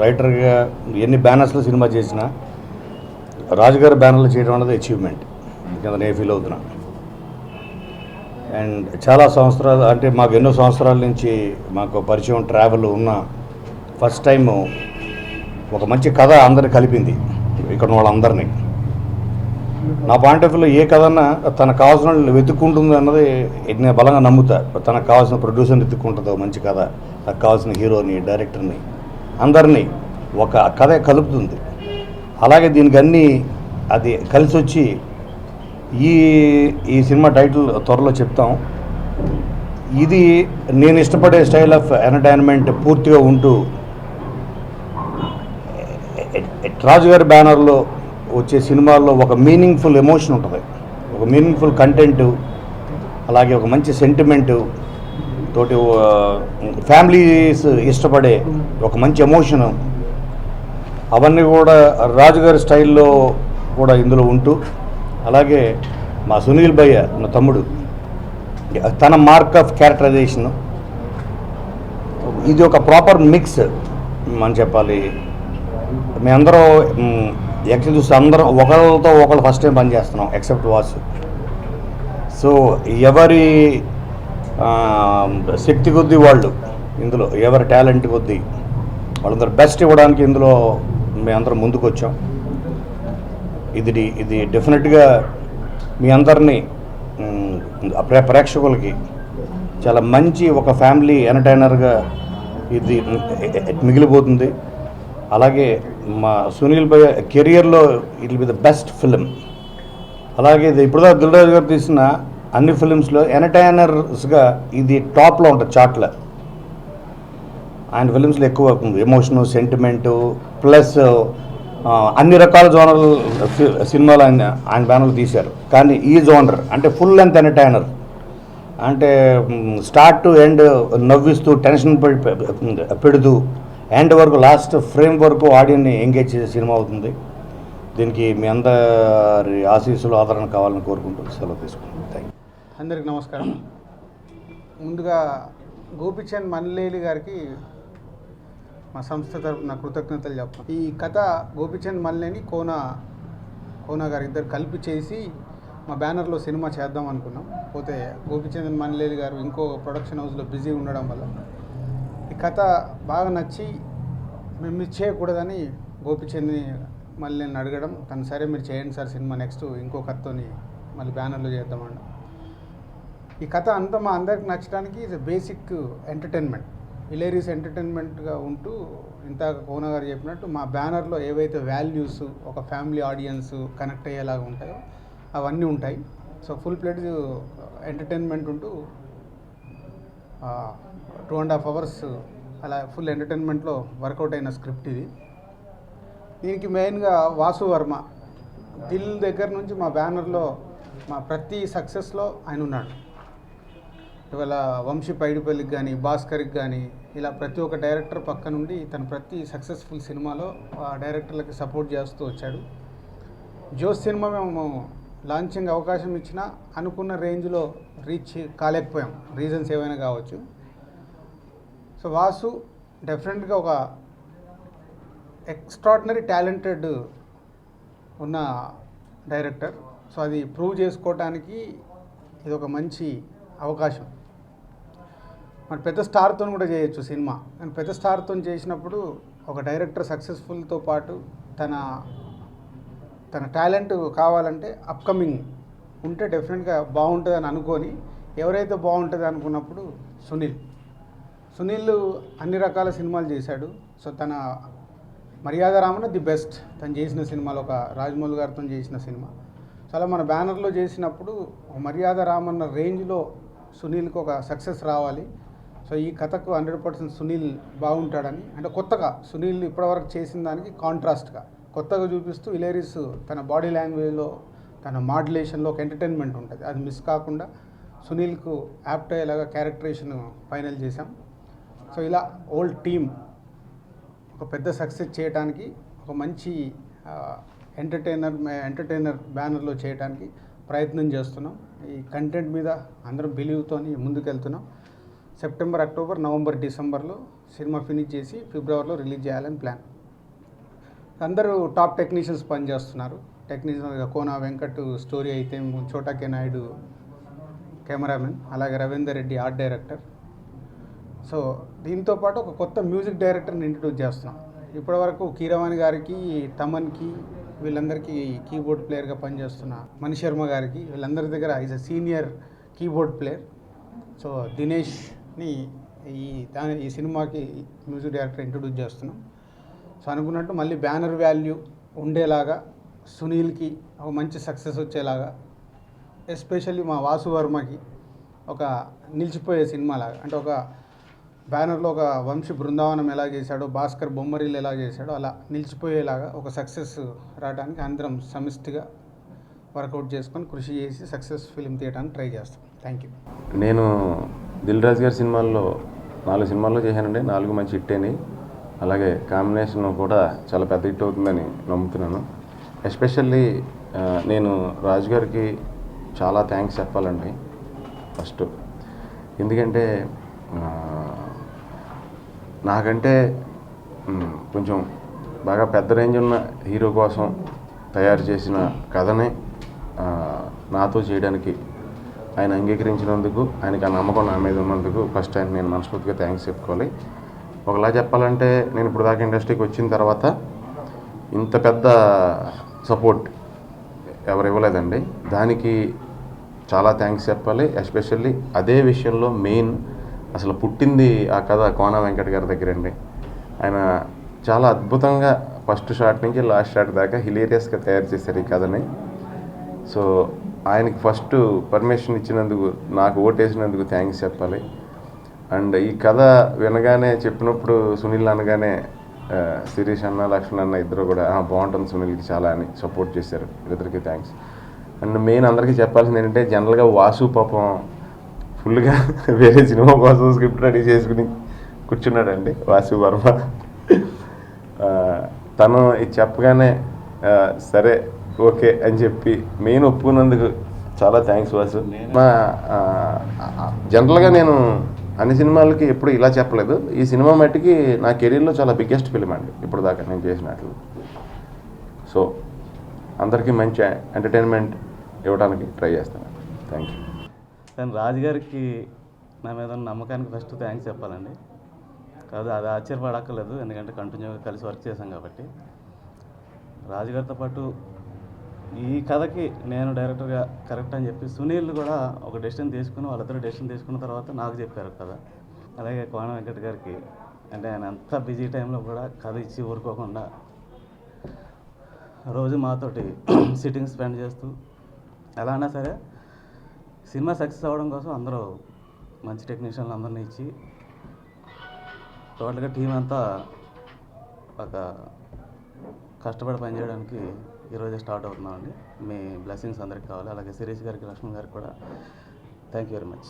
రైటర్గా ఎన్ని బ్యానర్స్లో సినిమా చేసినా రాజుగారి బ్యానర్లు చేయడం అనేది అచీవ్మెంట్ కింద నేను ఫీల్ అవుతున్నా. అండ్ చాలా సంవత్సరాలు అంటే మాకు ఎన్నో సంవత్సరాల నుంచి మాకు పరిచయం ట్రావెల్ ఉన్న ఫస్ట్ టైము ఒక మంచి కథ అందరిని కలిపింది ఇక్కడ వాళ్ళందరినీ. నా పాయింట్ ఆఫ్ వ్యూలో ఏ కథ అన్నా తనకు కావాల్సిన వాళ్ళు వెతుక్కుంటుంది అన్నది నేను బలంగా నమ్ముతా. తనకు కావాల్సిన ప్రొడ్యూసర్ని వెతుక్కుంటుందో మంచి కథ, తనకు కావాల్సిన హీరోని, డైరెక్టర్ని, అందరినీ ఒక కథ కలుపుతుంది. అలాగే దీనికి అన్నీ అది కలిసి వచ్చి ఈ సినిమా టైటిల్ త్వరలో చెప్తాం. ఇది నేను ఇష్టపడే స్టైల్ ఆఫ్ ఎంటర్టైన్మెంట్ పూర్తిగా ఉంటూ రాజుగారి బ్యానర్లో వచ్చే సినిమాల్లో ఒక మీనింగ్ఫుల్ ఎమోషన్ ఉంటుంది, ఒక మీనింగ్ఫుల్ కంటెంటు, అలాగే ఒక మంచి సెంటిమెంటు తోటి ఫ్యామిలీస్ ఇష్టపడే ఒక మంచి ఎమోషను, అవన్నీ కూడా రాజుగారి స్టైల్లో కూడా ఇందులో ఉంటూ, అలాగే మా సునీల్ భయ్య నా తమ్ముడు తన మార్క్ ఆఫ్ క్యారెక్టరైజేషను, ఇది ఒక ప్రాపర్ మిక్స్ అని చెప్పాలి. మీ అందరూ యాక్చువల్లీ చూస్తే అందరం ఒకరితో ఒకళ్ళు ఫస్ట్ టైం పనిచేస్తున్నాం ఎక్సెప్ట్ వాసు. సో ఎవరి శక్తి కొద్దీ వాళ్ళు ఇందులో, ఎవరి టాలెంట్ కొద్దీ వాళ్ళందరూ బెస్ట్ ఇవ్వడానికి ఇందులో మేము అందరం ముందుకు వచ్చాం. ఇది డెఫినెట్గా మీ అందరినీ ప్రేక్షకులకి చాలా మంచి ఒక ఫ్యామిలీ ఎంటర్టైనర్గా ఇది మిగిలిపోతుంది. అలాగే మా సునీల్ భయ్య కెరియర్లో it will be the best film. అలాగే ఇది ఇప్పుడు దిల్రాజు గారు తీసిన అన్ని ఫిలిమ్స్లో ఎంటర్టైనర్స్గా ఇది టాప్లో ఉంటుంది చార్ట్లో. ఆయన ఫిలిమ్స్లో ఎక్కువ ఎమోషను, సెంటిమెంటు ప్లస్ అన్ని రకాల జోనర్ సినిమాలు ఆయన బ్యానర్లు తీశారు. కానీ ఈ జోనర్ అంటే ఫుల్ లెంత్ ఎంటర్టైనర్, అంటే స్టార్ట్ టు ఎండ్ నవ్విస్తూ టెన్షన్ పెడుతూ ఎండ్ వరకు లాస్ట్ ఫ్రేమ్ వరకు ఆడియన్ని ఎంగేజ్ చేసే సినిమా అవుతుంది. దీనికి మీ అందరి ఆశీస్సులు, ఆదరణ కావాలని కోరుకుంటూ సెలవు తీసుకుంటాం. Thank you. అందరికి నమస్కారం. ముందుగా గోపిచంద్ మల్లేలి గారికి మా సంస్థ తరపున కృతజ్ఞతలు చెప్తాం. ఈ కథ గోపిచంద్ మల్లేని కోనా గారు ఇద్దరు కలిపి చేసి మా బ్యానర్లో సినిమా చేద్దాం అనుకున్నాం. పోతే గోపిచంద్ మల్లేలి గారు ఇంకో ప్రొడక్షన్ హౌస్లో బిజీ ఉండడం వల్ల ఈ కథ బాగా నచ్చి మేము మిస్ చేయకూడదని గోపిచంద్ని మళ్ళీ నేను అడగడం, తను సరే మీరు చేయండి సార్ సినిమా నెక్స్ట్ ఇంకో కథతోని మళ్ళీ బ్యానర్లో చేద్దామండి. ఈ కథ అంతా మా అందరికి నచ్చడానికి ఇది బేసిక్ ఎంటర్టైన్మెంట్, హిలేరియస్ ఎంటర్టైన్మెంట్గా ఉంటూ ఇంత కోన గారు చెప్పినట్టు మా బ్యానర్లో ఏవైతే వాల్యూస్ ఒక ఫ్యామిలీ ఆడియన్స్ కనెక్ట్ అయ్యేలాగా ఉంటాయో అవన్నీ ఉంటాయి. సో ఫుల్ ప్లేట్ ఎంటర్టైన్మెంట్ ఉంటూ 2.5 hours అలా ఫుల్ ఎంటర్టైన్మెంట్లో వర్కౌట్ అయిన స్క్రిప్ట్ ఇది. దీనికి మెయిన్గా వాసు వర్మ దిల్ దగ్గర నుంచి మా బ్యానర్లో మా ప్రతి సక్సెస్లో ఆయన ఉన్నాడు. ఇవాళ వంశీ పైడిపల్లికి కానీ, భాస్కర్కి కానీ, ఇలా ప్రతి ఒక్క డైరెక్టర్ పక్క నుండి తన ప్రతి సక్సెస్ఫుల్ సినిమాలో ఆ డైరెక్టర్లకి సపోర్ట్ చేస్తూ వచ్చాడు. జోస్ సినిమా మేము లాంచింగ్ అవకాశం ఇచ్చినా అనుకున్న రేంజ్లో రీచ్ కాలేకపోయాం, రీజన్స్ ఏమైనా కావచ్చు. సో వాసు డెఫినెట్గా ఒక ఎక్స్ట్రాడినరీ టాలెంటెడ్ ఉన్న డైరెక్టర్. సో అది ప్రూవ్ చేసుకోవటానికి ఇది ఒక మంచి అవకాశం. మన పెద్ద స్టార్తో కూడా చేయొచ్చు సినిమా, కానీ పెద్ద స్టార్తో చేసినప్పుడు ఒక డైరెక్టర్ సక్సెస్ఫుల్తో పాటు తన టాలెంట్ కావాలంటే అప్కమింగ్ ఉంటే డెఫినెట్గా బాగుంటుందని అనుకొని, ఎవరైతే బాగుంటుంది అనుకున్నప్పుడు సునీల్ అన్ని రకాల సినిమాలు చేశాడు. సో తన మర్యాద రామన్న ది బెస్ట్ తను చేసిన సినిమాలో, ఒక రాజమౌళి గారితో చేసిన సినిమా. చాలా మన బ్యానర్లో చేసినప్పుడు మర్యాద రామన్న రేంజ్లో సునీల్కి ఒక సక్సెస్ రావాలి. సో ఈ కథకు 100% సునీల్ బాగుంటాడని, అంటే కొత్తగా సునీల్ ఇప్పటివరకు చేసిన దానికి కాంట్రాస్ట్గా కొత్తగా చూపిస్తూ హిలేరియస్ తన బాడీ లాంగ్వేజ్లో, తన మాడ్యులేషన్లో ఒక ఎంటర్టైన్మెంట్ ఉంటుంది. అది మిస్ కాకుండా సునీల్కు యాప్ట్ అయ్యేలాగా క్యారెక్టరేషన్ ఫైనల్ చేశాం. సో ఇలా ఓల్డ్ టీమ్ ఒక పెద్ద సక్సెస్ చేయడానికి, ఒక మంచి ఎంటర్టైనర్ బ్యానర్లో చేయడానికి ప్రయత్నం చేస్తున్నాం. ఈ కంటెంట్ మీద అందరం బిలీవ్తో ముందుకెళ్తున్నాం. సెప్టెంబర్, అక్టోబర్, నవంబర్, డిసెంబర్లో సినిమా ఫినిష్ చేసి ఫిబ్రవరిలో రిలీజ్ చేయాలని ప్లాన్. అందరూ టాప్ టెక్నీషియన్స్ పనిచేస్తున్నారు. టెక్నీషియన్గా కోన వెంకట్ స్టోరీ అయితే, చోటా కే నాయుడు కెమెరామెన్, అలాగే Ravinder Reddy art director. So దీంతో పాటు ఒక కొత్త మ్యూజిక్ డైరెక్టర్ని ఇంట్రడ్యూస్ చేస్తున్నాం. ఇప్పటివరకు కీరవాణి గారికి, తమన్కి, వీళ్ళందరికీ కీబోర్డ్ ప్లేయర్గా పనిచేస్తున్న మణి శర్మ గారికి, వీళ్ళందరి దగ్గర is a senior keyboard player. So దినేష్ని ఈ సినిమాకి మ్యూజిక్ డైరెక్టర్ ఇంట్రడ్యూస్ చేస్తున్నాం. సో అనుకున్నట్టు మళ్ళీ బ్యానర్ వాల్యూ ఉండేలాగా, సునీల్కి ఒక మంచి సక్సెస్ వచ్చేలాగా, ఎస్పెషల్లీ మా వాసు వర్మకి ఒక నిలిచిపోయే సినిమా లాగా, అంటే ఒక బ్యానర్లో ఒక వంశీ బృందావనం ఎలా చేశాడో, భాస్కర్ బొమ్మరిల్లు ఎలా చేశాడో అలా నిలిచిపోయేలాగా ఒక సక్సెస్ రావడానికి అందరం సమిష్టిగా వర్కౌట్ చేసుకొని కృషి చేసి సక్సెస్ ఫిలిం తీయడానికి ట్రై చేస్తాం. Thank you. నేను దిల్ రాజు గారి సినిమాల్లో 4 సినిమాల్లో చేశానండి. 4 మంచి హిట్ అయినాయి. అలాగే కాంబినేషన్ కూడా చాలా పెద్ద హిట్ అవుతుందని నమ్ముతున్నాను. ఎస్పెషల్లీ నేను రాజు గారికి చాలా థ్యాంక్స్ చెప్పాలండి ఫస్ట్. ఎందుకంటే నాకంటే కొంచెం బాగా పెద్ద రేంజ్ ఉన్న హీరో కోసం తయారు చేసిన కథని నాతో చేయడానికి ఆయన అంగీకరించినందుకు, ఆయనకి ఆ నమ్మకం నా మీద ఉన్నందుకు ఫస్ట్ ఆయన నేను మనస్ఫూర్తిగా థ్యాంక్స్ చెప్పుకోవాలి. ఒకలా చెప్పాలంటే నేను ఇప్పుడు దాకా ఇండస్ట్రీకి వచ్చిన తర్వాత ఇంత పెద్ద సపోర్ట్ ఎవరు ఇవ్వలేదండి. దానికి చాలా థ్యాంక్స్ చెప్పాలి. ఎస్పెషల్లీ అదే విషయంలో మెయిన్ అసలు పుట్టింది ఆ కథ కోన వెంకట్ గారి దగ్గరండి. ఆయన చాలా అద్భుతంగా ఫస్ట్ షాట్ నుంచి లాస్ట్ షాట్ దాకా హిలేరియస్గా తయారు చేశారు ఈ కథని. సో ఆయనకి ఫస్ట్ పర్మిషన్ ఇచ్చినందుకు, నాకు ఓటేసినందుకు థ్యాంక్స్ చెప్పాలి. అండ్ ఈ కథ వినగానే చెప్పినప్పుడు సునీల్ అనగానే శిరీష్ అన్న, లక్ష్మణ్ అన్న ఇద్దరు కూడా బాగుంటుంది సునీల్కి చాలా అని సపోర్ట్ చేశారు. ఇద్దరికి థ్యాంక్స్. అండ్ మెయిన్ అందరికీ చెప్పాల్సింది ఏంటంటే, జనరల్గా వాసు పాపం ఫుల్గా వేరే సినిమా కోసం స్క్రిప్ట్ రెడీ చేసుకుని కూర్చున్నాడండి వాసు వర్మ. తను ఇది చెప్పగానే సరే ఓకే అని చెప్పి మెయిన్ ఒప్పుకున్నందుకు చాలా థ్యాంక్స్ వాసు. జనరల్గా నేను అన్ని సినిమాలకి ఎప్పుడు ఇలా చెప్పలేదు. ఈ సినిమా మట్టికి నా కెరీర్లో చాలా బిగ్గెస్ట్ ఫిలిం అండి ఇప్పుడు దాకా నేను చేసినట్లు. సో అందరికీ మంచి ఎంటర్టైన్మెంట్ ఇవ్వడానికి ట్రై చేస్తాను. Thank you. నేను రాజుగారికి నా మీద ఉన్న నమ్మకానికి ఫస్ట్ థ్యాంక్స్ చెప్పాలండి. కాదు అది ఆశ్చర్యపడక్కర్లేదు, ఎందుకంటే కంటిన్యూగా కలిసి వర్క్ చేశాం కాబట్టి. రాజుగారితో పాటు ఈ కథకి నేను డైరెక్టర్గా కరెక్ట్ అని చెప్పి సునీల్ కూడా ఒక డెసిషన్ తీసుకుని, వాళ్ళిద్దరు డెసిషన్ తీసుకున్న తర్వాత నాకు చెప్పారు కదా. అలాగే కోన వెంకట్ గారికి, అంటే ఆయన అంత బిజీ టైంలో కూడా కథ ఇచ్చి ఊరుకోకుండా రోజు మాతోటి సిట్టింగ్ స్పెండ్ చేస్తూ ఎలా అన్నా సరే సినిమా సక్సెస్ అవ్వడం కోసం అందరూ మంచి టెక్నీషియన్లు అందరినీ ఇచ్చి టోటల్గా టీం అంతా ఒక కష్టపడి పనిచేయడానికి ఈరోజే స్టార్ట్ అవుతున్నామండి. మీ బ్లెస్సింగ్స్ అందరికి కావాలి. అలాగే శిరీష్ గారికి, లక్ష్మణ్ గారికి కూడా థ్యాంక్ యూ వెరీ మచ్.